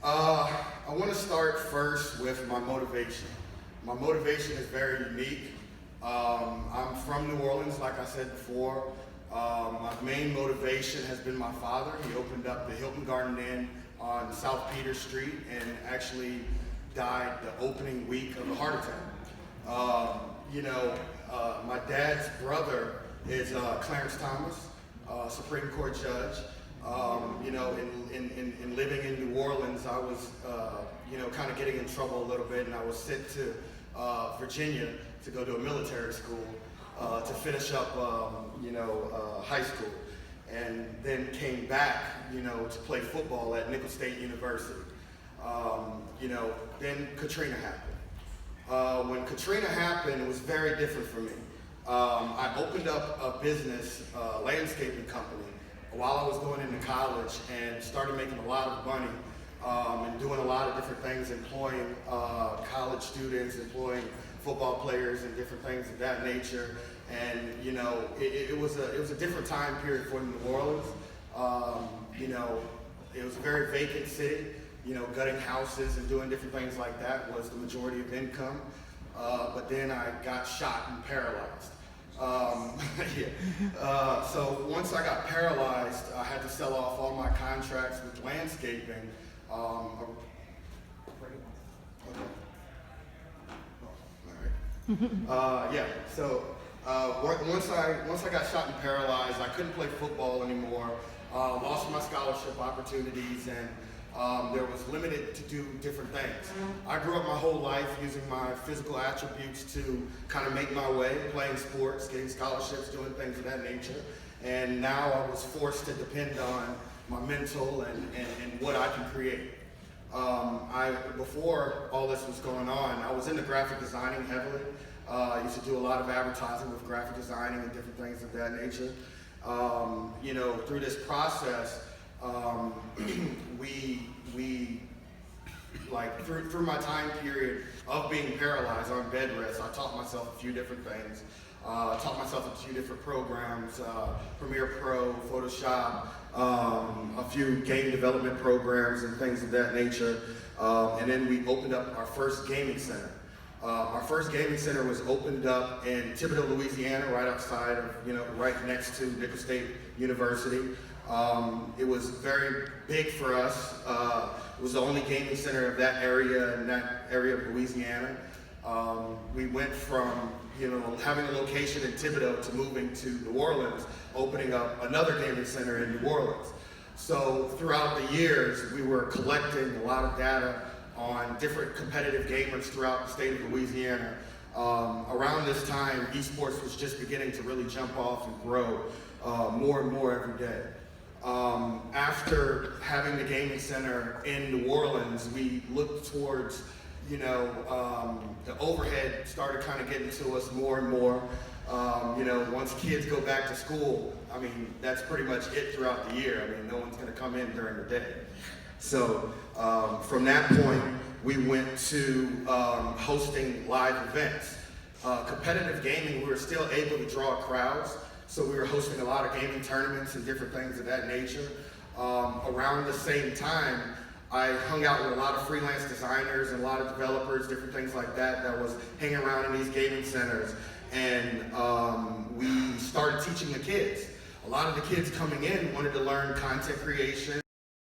I want to start first with my motivation. My motivation is very unique. I'm from New Orleans, like I said before. My main motivation has been my father. He opened up the Hilton Garden Inn on South Peter Street and actually died the opening week of a heart attack. My dad's brother is Clarence Thomas, Supreme Court judge. In living in New Orleans, I was, kind of getting in trouble a little bit, and I was sent to Virginia to go to a military school to finish up, high school, and then came back, to play football at Nicholls State University. Then Katrina happened. When Katrina happened, it was very different for me. I opened up a business, landscaping company, while I was going into college and started making a lot of money and doing a lot of different things, employing college students, employing football players and different things of that nature. And it was a different time period for New Orleans. It was a very vacant city. Gutting houses and doing different things like that was the majority of income. But then I got shot and paralyzed. So once I got paralyzed, I had to sell off all my contracts with landscaping. Once I got shot and paralyzed, I couldn't play football anymore. Lost my scholarship opportunities, and there was limited to do different things. I grew up my whole life using my physical attributes to kind of make my way, playing sports, getting scholarships, doing things of that nature. And now I was forced to depend on my mental and what I can create. Before all this was going on, I was into graphic designing heavily. I used to do a lot of advertising with graphic designing and different things of that nature. Through this process, through my time period of being paralyzed on bed rest, I taught myself a few different things. Taught myself a few different programs, Premiere Pro, Photoshop, a few game development programs and things of that nature. And then we opened up our first gaming center. Our first gaming center was opened up in Thibodaux, Louisiana, right outside of, right next to Nicholls State University. It was very big for us. It was the only gaming center of that area in that area of Louisiana. We went from, having a location in Thibodaux to moving to New Orleans, opening up another gaming center in New Orleans. So throughout the years, we were collecting a lot of data on different competitive gamers throughout the state of Louisiana. Around this time, esports was just beginning to really jump off and grow more and more every day. After having the gaming center in New Orleans, we looked towards, the overhead started kind of getting to us more and more. Once kids go back to school, that's pretty much it throughout the year. No one's gonna come in during the day. So from that point, we went to hosting live events. Competitive gaming, we were still able to draw crowds. So we were hosting a lot of gaming tournaments and different things of that nature. Around the same time, I hung out with a lot of freelance designers and a lot of developers, different things like that was hanging around in these gaming centers. And we started teaching the kids. A lot of the kids coming in wanted to learn content creation